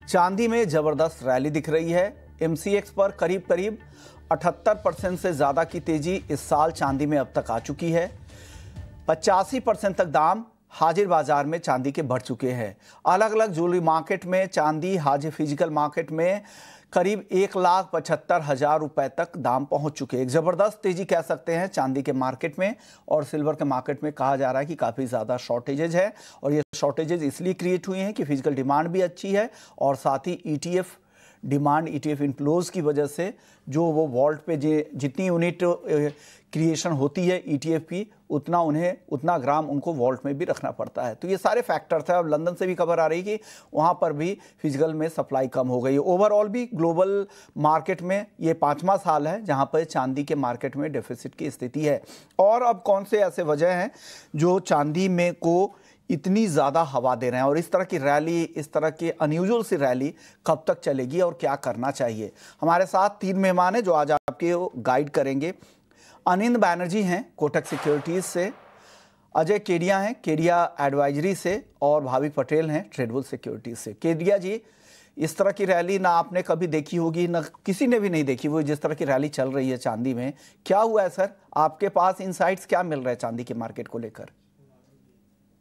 चांदी में जबरदस्त रैली दिख रही है। एमसीएक्स पर करीब करीब 78% से ज्यादा की तेजी इस साल चांदी में अब तक आ चुकी है। 85% तक दाम हाजिर बाजार में चांदी के बढ़ चुके हैं। अलग अलग ज्वेलरी मार्केट में चांदी हाजिर फिजिकल मार्केट में करीब 1,75,000 रुपए तक दाम पहुंच चुके हैं। एक जबरदस्त तेजी कह सकते हैं चांदी के मार्केट में। और सिल्वर के मार्केट में कहा जा रहा है कि काफ़ी ज़्यादा शॉर्टेजेज है, और ये शॉर्टेजेज इसलिए क्रिएट हुई हैं कि फिजिकल डिमांड भी अच्छी है, और साथ ही ईटीएफ डिमांड, ईटीएफ इनफ्लोज की वजह से जो वो वॉल्ट पे जितनी यूनिट क्रिएशन होती है ईटीएफ की, उतना ग्राम उनको वॉल्ट में भी रखना पड़ता है। तो ये सारे फैक्टर्स हैं। अब लंदन से भी खबर आ रही कि वहाँ पर भी फिजिकल में सप्लाई कम हो गई है। ओवरऑल भी ग्लोबल मार्केट में ये 5वां साल है जहाँ पर चांदी के मार्केट में डेफिसिट की स्थिति है। और अब कौन से ऐसे वजह हैं जो चांदी में को इतनी ज़्यादा हवा दे रहे हैं, और इस तरह की रैली, इस तरह की अनयूजुअल सी रैली कब तक चलेगी और क्या करना चाहिए। हमारे साथ 3 मेहमान हैं जो आज आपके गाइड करेंगे। अनिंद बैनर्जी हैं कोटक सिक्योरिटीज़ से, अजय केडिया हैं केडिया एडवाइजरी से, और भाविक पटेल हैं ट्रेडबुल सिक्योरिटीज़ से। केडिया जी, इस तरह की रैली ना आपने कभी देखी होगी, ना किसी ने भी नहीं देखी हुई, जिस तरह की रैली चल रही है चांदी में। क्या हुआ है सर, आपके पास इनसाइट्स क्या मिल रहे हैं चांदी के मार्केट को लेकर?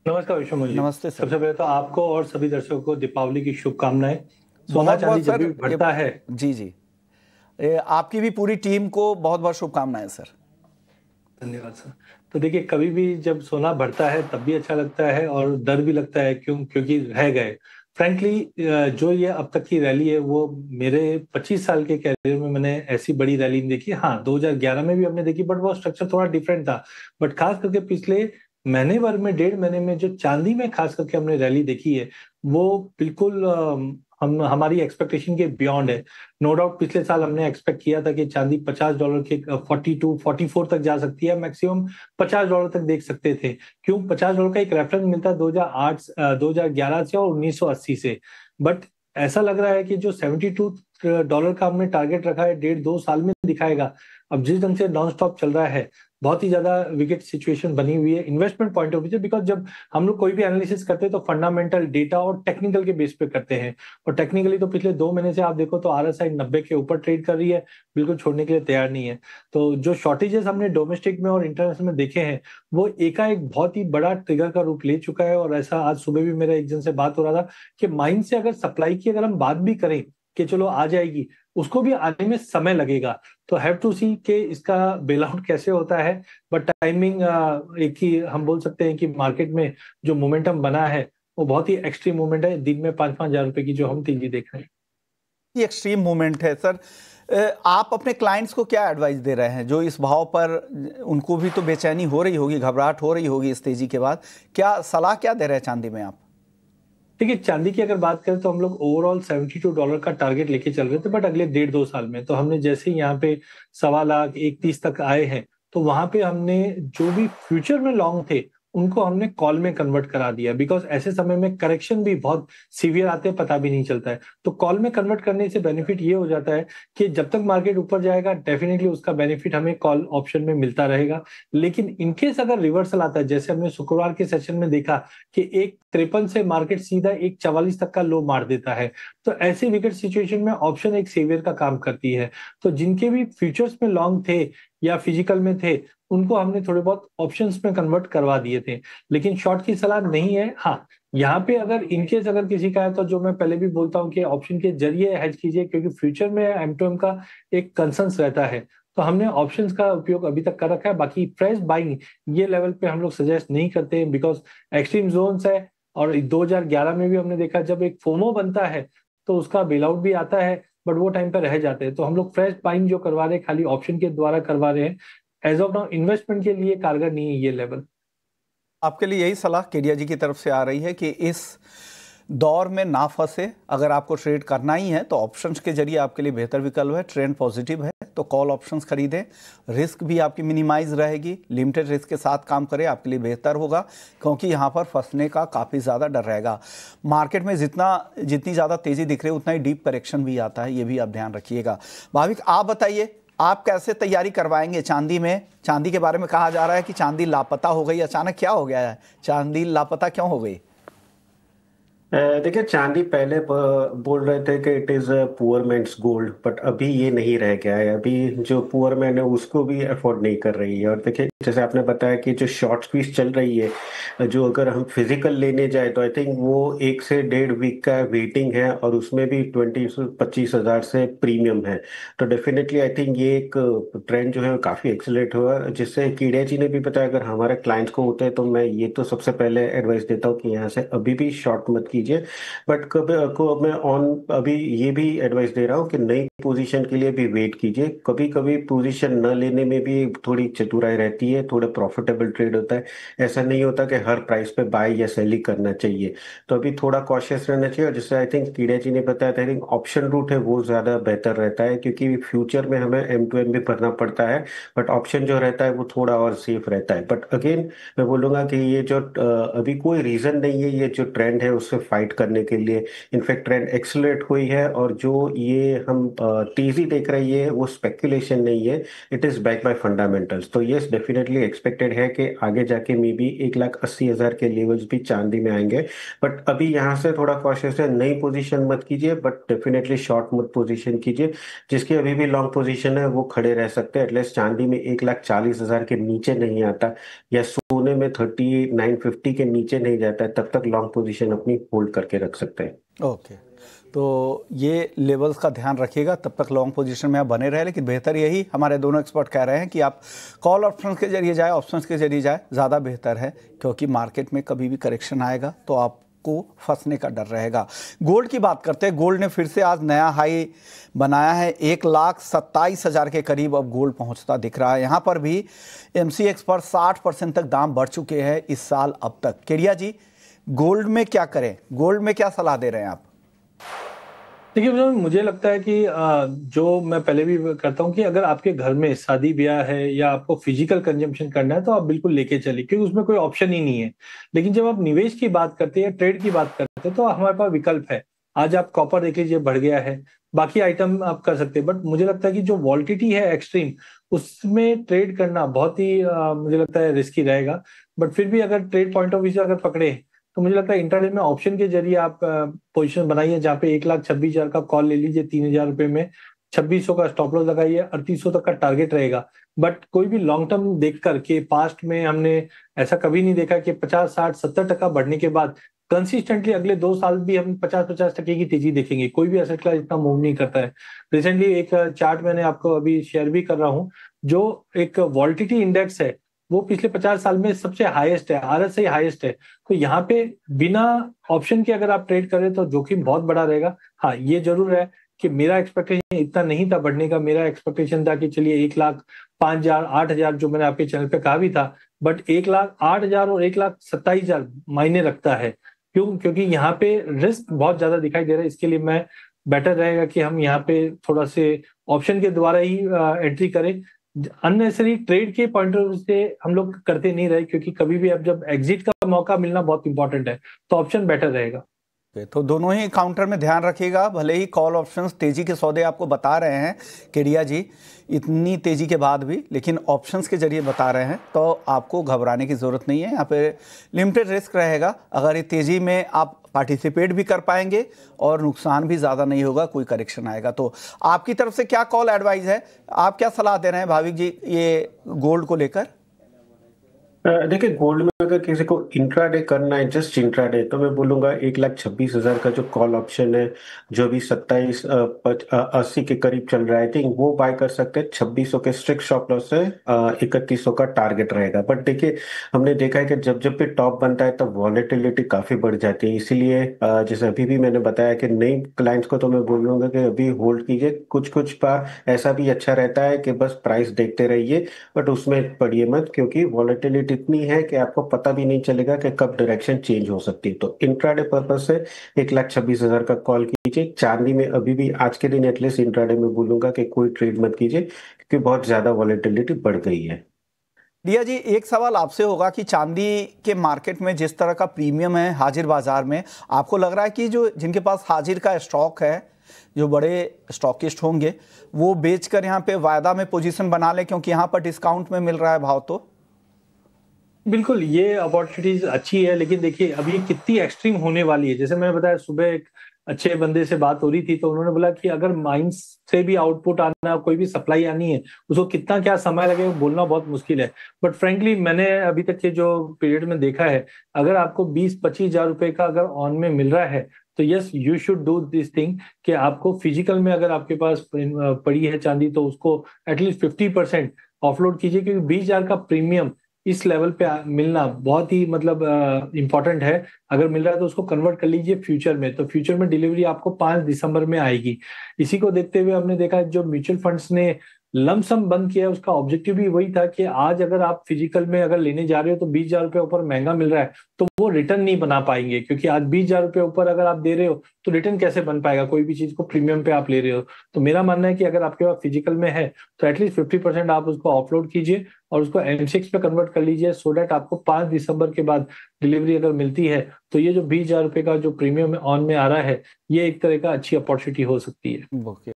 नमस्कार विश्व जी। नमस्ते सर। सबसे पहले तो आपको और सभी दर्शकों को दीपावली की शुभकामनाएं। सोना चांदी जब भी बढ़ता है। जी, आपकी भी पूरी टीम को बहुत बहुत शुभकामनाएं सर। धन्यवाद सर। तो देखिए, कभी भी जब सोना बढ़ता है तब भी अच्छा लगता है और डर भी लगता है, क्योंकि रह गए। फ्रैंकली जो ये अब तक की रैली है वो मेरे 25 साल के कैरियर में मैंने ऐसी बड़ी रैली नहीं देखी। हाँ, 2011 में भी हमने देखी, बट वो स्ट्रक्चर थोड़ा डिफरेंट था। बट खास करके पिछले महीने भर में, 1.5 महीने में जो चांदी में खास करके हमने रैली देखी है वो बिल्कुल हमारी एक्सपेक्टेशन के बियॉन्ड है। नो डाउट पिछले साल हमने एक्सपेक्ट किया था कि चांदी $50 के 42, 44 तक जा सकती है, मैक्सिमम $50 तक देख सकते थे। क्यों? $50 का एक रेफरेंस मिलता है 2011 से और 1980 से। बट ऐसा लग रहा है कि जो $72 का हमने टारगेट रखा है 1.5-2 साल में दिखाएगा। अब जिस ढंग से नॉन स्टॉप चल रहा है, बहुत ही ज्यादा विकेट सिचुएशन बनी हुई है इन्वेस्टमेंट पॉइंट ऑफ व्यू से। बिकॉज जब हम लोग कोई भी एनालिसिस करते हैं तो फंडामेंटल डेटा और टेक्निकल के बेस पे करते हैं, और टेक्निकली तो पिछले 2 महीने से आप देखो तो RSI 90 के ऊपर ट्रेड कर रही है, बिल्कुल छोड़ने के लिए तैयार नहीं है। तो जो शॉर्टेजेस हमने डोमेस्टिक में और इंटरनेशनल में देखे हैं वो एकाएक बहुत ही बड़ा ट्रिगर का रूप ले चुका है। और ऐसा आज सुबह भी मेरा एक जन से बात हो रहा था कि माइन से अगर सप्लाई की अगर हम बात भी करें कि चलो आ जाएगी, उसको भी आने में समय लगेगा। तो हैव टू सी के इसका बेल आउट कैसे होता है। बट टाइमिंग एक ही हम बोल सकते हैं कि मार्केट में जो मोमेंटम बना है वो बहुत ही एक्सट्रीम मूवमेंट है। दिन में 5-5 हजार रुपए की जो हम तेजी देख रहे हैं, ये एक्सट्रीम मूवमेंट है सर। आप अपने क्लाइंट्स को क्या एडवाइस दे रहे हैं जो इस भाव पर, उनको भी तो बेचैनी हो रही होगी, घबराहट हो रही होगी इस तेजी के बाद, क्या सलाह क्या दे रहे हैं चांदी में आप? देखिए, चांदी की अगर बात करें तो हम लोग ओवरऑल $72 का टारगेट लेके चल रहे थे। बट अगले 1.5-2 साल में तो हमने जैसे ही यहाँ पे 1.25 लाख 1.30 तक आए हैं, तो वहां पे हमने जो भी फ्यूचर में लॉन्ग थे उनको हमने कॉल में कन्वर्ट करा दिया। बिकॉज ऐसे समय में करेक्शन भी बहुत सीवियर आते हैं, पता भी नहीं चलता है। तो कॉल में कन्वर्ट करने से बेनिफिट ये हो जाता है कि जब तक मार्केट ऊपर जाएगा डेफिनेटली उसका बेनिफिट हमें कॉल ऑप्शन में मिलता रहेगा। लेकिन इनकेस अगर रिवर्सल आता है, जैसे हमने शुक्रवार के सेशन में देखा कि 1.53 से मार्केट सीधा 1.44 तक का लो मार देता है, तो ऐसे विकेट सिचुएशन में ऑप्शन एक सेवियर का काम करती है। तो जिनके भी फ्यूचर्स में लॉन्ग थे या फिजिकल में थे, उनको हमने थोड़े बहुत ऑप्शंस में कन्वर्ट करवा दिए थे। लेकिन शॉर्ट की सलाह नहीं है। हाँ, यहाँ पे अगर इनकेस अगर किसी का है तो जो मैं पहले भी बोलता हूँ कि ऑप्शन के जरिए हेज कीजिए, क्योंकि फ्यूचर में M2M का एक कंसर्न रहता है। तो हमने ऑप्शंस का उपयोग अभी तक कर रखा है। बाकी फ्रेश बाइंग ये लेवल पे हम लोग सजेस्ट नहीं करते हैं, बिकॉज एक्सट्रीम जोन्स है। और 2011 में भी हमने देखा जब एक फोमो बनता है तो उसका बेल आउट भी आता है, बट वो टाइम पे रह जाते हैं। तो हम लोग फ्रेश बाइंग जो करवा रहे हैं खाली ऑप्शन के द्वारा करवा रहे हैं। एज ऑफ नाउ इन्वेस्टमेंट के लिए कारगर नहीं है ये लेवल। आपके लिए यही सलाह केडिया जी की तरफ से आ रही है कि इस दौर में ना फंसे। अगर आपको ट्रेड करना ही है तो ऑप्शंस के जरिए आपके लिए बेहतर विकल्प है। ट्रेंड पॉजिटिव है तो कॉल ऑप्शंस खरीदें, रिस्क भी आपकी मिनिमाइज रहेगी। लिमिटेड रिस्क के साथ काम करें, आपके लिए बेहतर होगा, क्योंकि यहाँ पर फंसने का काफ़ी ज़्यादा डर रहेगा। मार्केट में जितनी ज़्यादा तेज़ी दिख रही है उतना ही डीप करेक्शन भी आता है, ये भी आप ध्यान रखिएगा। भाविक, आप बताइए, आप कैसे तैयारी करवाएंगे चांदी में? चांदी के बारे में कहा जा रहा है कि चांदी लापता हो गई, अचानक क्या हो गया है, चांदी लापता क्यों हो गई? देखिए, चांदी पहले बोल रहे थे कि it is poor man's gold, but अभी ये नहीं रह गया है। अभी जो पुअर मैन है उसको भी अफोर्ड नहीं कर रही है। और देखिए, जैसे आपने बताया कि जो शॉर्ट स्क्वीज चल रही है, जो अगर हम फिजिकल लेने जाए तो आई थिंक वो 1 से 1.5 वीक का वेटिंग है, और उसमें भी 20 से 25 हज़ार से प्रीमियम है। तो डेफिनेटली आई थिंक ये एक ट्रेंड जो है काफ़ी एक्सेलेंट हुआ, जिससे कीड़े जी ने भी बताया अगर हमारे क्लाइंट्स को होते हैं तो मैं ये तो सबसे पहले एडवाइस देता हूँ कि यहाँ से अभी भी शॉर्ट मत कीजिए। बट कभी को मैं ऑन अभी ये भी एडवाइस दे रहा हूँ कि नई पोजीशन के लिए भी वेट कीजिए। कभी कभी पोजीशन न लेने में भी थोड़ी चतुराई रहती है, थोड़ा प्रॉफिटेबल ट्रेड होता है। ऐसा नहीं होता कि हर प्राइस पे बाय या सेल ही करना चाहिए। तो अभी थोड़ा कॉशियस रहना चाहिए। और जैसे आई थिंक कीड़े जी ने बताया था, आई थिंक ऑप्शन रूट है वो ज्यादा बेहतर रहता है, क्योंकि फ्यूचर में हमें M2M भी भरना पड़ता है, बट ऑप्शन जो रहता है वो थोड़ा और सेफ रहता है। बट अगेन मैं बोलूंगा कि ये जो अभी कोई रीजन नहीं है ये जो ट्रेंड है उससे फाइट करने के लिए। इनफैक्ट ट्रेंड एक्सेलरेट हुई है, और जो ये हम तेजी देख रही है वो स्पेकुलेशन नहीं है, it is back by fundamentals. तो यस, डेफिनेटली एक्सपेक्टेड है कि आगे जाके मे बी 1,80,000 के लेवल्स भी चांदी में आएंगे। बट अभी यहाँ से थोड़ा कॉशियस है, नई पोजीशन मत कीजिए, बट डेफिनेटली शॉर्ट मत पोजीशन कीजिए। जिसकी अभी भी लॉन्ग पोजीशन है वो खड़े रह सकते हैं। एटलीस्ट चांदी में 1,40,000 के नीचे नहीं आता, या सोने में 3950 के नीचे नहीं जाता है, तब तक लॉन्ग पोजीशन अपनी होल्ड करके रख सकते हैं। ओके, तो ये लेवल्स का ध्यान रखिएगा, तब तक लॉन्ग पोजीशन में आप बने रहे। लेकिन बेहतर यही हमारे दोनों एक्सपर्ट कह रहे हैं कि आप कॉल ऑप्शंस के जरिए जाए, ऑप्शंस के जरिए जाए, ज़्यादा बेहतर है, क्योंकि मार्केट में कभी भी करेक्शन आएगा तो आपको फंसने का डर रहेगा। गोल्ड की बात करते हैं। गोल्ड ने फिर से आज नया हाई बनाया है, 1,27,000 के करीब अब गोल्ड पहुंचता दिख रहा है। यहाँ पर भी MCX पर 60% तक दाम बढ़ चुके हैं इस साल अब तक। केडिया जी, गोल्ड में क्या करें, गोल्ड में क्या सलाह दे रहे हैं आप? देखिए, मुझे लगता है कि जो मैं पहले भी करता हूँ कि अगर आपके घर में शादी ब्याह है या आपको फिजिकल कंजम्पशन करना है तो आप बिल्कुल लेके चलिए, क्योंकि उसमें कोई ऑप्शन ही नहीं है। लेकिन जब आप निवेश की बात करते हैं या ट्रेड की बात करते हैं तो हमारे पास विकल्प है। आज आप कॉपर देख लीजिए, बढ़ गया है, बाकी आइटम आप कर सकते हैं। बट मुझे लगता है कि जो वॉल्टिलिटी है एक्सट्रीम, उसमें ट्रेड करना बहुत ही मुझे लगता है रिस्की रहेगा। बट फिर भी अगर ट्रेड पॉइंट ऑफ व्यू से अगर पकड़े तो मुझे लगता है इंट्राडे में ऑप्शन के जरिए आप पोजीशन बनाइए, जहाँ पे 1,26,000 का कॉल ले लीजिए, 3,000 रुपए में 2,600 का स्टॉप लॉस लगाइए, 3,800 तक का टारगेट रहेगा। बट कोई भी लॉन्ग टर्म देख करके पास्ट में हमने ऐसा कभी नहीं देखा कि 50, 60, 70% बढ़ने के बाद कंसिस्टेंटली अगले 2 साल भी हम 50-50% की तेजी देखेंगे। कोई भी एसेट क्लास इतना मूव नहीं करता है। रिसेंटली एक चार्ट मैंने आपको अभी शेयर भी कर रहा हूँ, जो एक वॉल्टिलिटी इंडेक्स है वो पिछले 50 साल में सबसे हाईएस्ट है, RSI हाईएस्ट है। तो यहाँ पे बिना ऑप्शन के अगर आप ट्रेड करें तो जोखिम बहुत बड़ा रहेगा। हाँ, ये जरूर है कि मेरा एक्सपेक्टेशन इतना नहीं था बढ़ने का। मेरा एक्सपेक्टेशन था कि चलिए 1,05,000, 8,000 जो मैंने आपके चैनल पे कहा भी था, बट 1,08,000 और 1,27,000 मायने रखता है। क्यों? क्योंकि यहाँ पे रिस्क बहुत ज्यादा दिखाई दे रहा है। इसके लिए मैं बेटर रहेगा कि हम यहाँ पे थोड़ा से ऑप्शन के द्वारा ही एंट्री करें। अननेसेसरी ट्रेड के पॉइंट ऑफ व्यू से हम लोग करते नहीं रहे, क्योंकि कभी भी अब जब एग्जिट का मौका मिलना बहुत इंपॉर्टेंट है, तो ऑप्शन बेटर रहेगा। तो दोनों ही काउंटर में ध्यान रखिएगा। भले ही कॉल ऑप्शंस तेजी के सौदे आपको बता रहे हैं केडिया जी, इतनी तेजी के बाद भी, लेकिन ऑप्शंस के जरिए बता रहे हैं, तो आपको घबराने की ज़रूरत नहीं है। यहाँ पे लिमिटेड रिस्क रहेगा। अगर ये तेज़ी में आप पार्टिसिपेट भी कर पाएंगे और नुकसान भी ज़्यादा नहीं होगा, कोई करेक्शन आएगा तो। आपकी तरफ से क्या कॉल एडवाइस है, आप क्या सलाह दे रहे हैं भाविक जी ये गोल्ड को लेकर? देखिए, गोल्ड में अगर किसी को इंट्राडे करना है, जस्ट इंट्राडे, तो मैं बोलूंगा 1,26,000 का जो कॉल ऑप्शन है, जो भी 27-80 के करीब चल रहा है, आई थिंक वो बाय कर सकते हैं। 2,600 के स्ट्रिक्ट स्टॉप लॉस है, 3,100 का टारगेट रहेगा। बट देखिए, हमने देखा है कि जब जब भी टॉप बनता है तब वॉलेटिलिटी काफी बढ़ जाती है। इसीलिए जैसे अभी भी मैंने बताया कि नई क्लाइंट्स को तो मैं बोलूंगा कि अभी होल्ड कीजिए। कुछ कुछ बार ऐसा भी अच्छा रहता है कि बस प्राइस देखते रहिए, बट उसमें पड़िए मत, क्योंकि वॉलेटिलिटी इतनी है कि आपको पता भी नहीं चलेगा कि कब डायरेक्शन चेंज हो सकती है। तो इंट्राडे पर्पज से 1,26,000 का कॉल कीजिए। चांदी में अभी भी आज के दिन एटलीस्ट इंट्राडे में बोलूंगा कि कोई ट्रेड मत कीजिए, क्योंकि बहुत ज्यादा वॉलेटिलिटी बढ़ गई है। दिया जी, एक सवाल आपसे होगा कि चांदी के मार्केट में जिस तरह का प्रीमियम है हाजिर बाजार में, आपको लग रहा है कि जो जिनके पास हाजिर का स्टॉक है, जो बड़े स्टॉकिस्ट होंगे, वो बेचकर यहाँ पे वायदा में पोजीशन बना ले, क्योंकि यहाँ पर डिस्काउंट में मिल रहा है भाव? तो बिल्कुल, ये अपॉर्चुनिटीज अच्छी है, लेकिन देखिए अब ये कितनी एक्सट्रीम होने वाली है। जैसे मैंने बताया, सुबह एक अच्छे बंदे से बात हो रही थी तो उन्होंने बोला कि अगर माइंस से भी आउटपुट आना, कोई भी सप्लाई आनी है, उसको कितना क्या समय लगेगा बोलना बहुत मुश्किल है। बट फ्रेंकली मैंने अभी तक के जो पीरियड में देखा है, अगर आपको 20-25 हजार रुपए का अगर ऑन में मिल रहा है तो yes you should do this thing, कि आपको फिजिकल में अगर आपके पास पड़ी है चांदी तो उसको एटलीस्ट 50% ऑफलोड कीजिए, क्योंकि 20 हजार का प्रीमियम इस लेवल पे मिलना बहुत ही मतलब इम्पोर्टेंट है। अगर मिल रहा है तो उसको कन्वर्ट कर लीजिए फ्यूचर में, तो फ्यूचर में डिलीवरी आपको 5 दिसंबर में आएगी। इसी को देखते हुए हमने देखा जो म्यूचुअल फंड्स ने लमसम बंद किया है, उसका ऑब्जेक्टिव भी वही था कि आज अगर आप फिजिकल में अगर लेने जा रहे हो तो 20 हजार रुपये ऊपर महंगा मिल रहा है तो वो रिटर्न नहीं बना पाएंगे, क्योंकि आज 20 हजार रुपये ऊपर अगर आप दे रहे हो तो रिटर्न कैसे बन पाएगा, कोई भी चीज को प्रीमियम पे आप ले रहे हो। तो मेरा मानना है कि अगर आपके पास फिजिकल में है तो एटलीस्ट 50% आप उसको ऑफलोड कीजिए और उसको M6 पे कन्वर्ट कर लीजिए, सो दैट आपको 5 दिसंबर के बाद डिलीवरी अगर मिलती है तो ये जो 20 हजार रुपये का जो प्रीमियम ऑन में आ रहा है, ये एक तरह का अच्छी अपॉर्चुनिटी हो सकती है। ओके।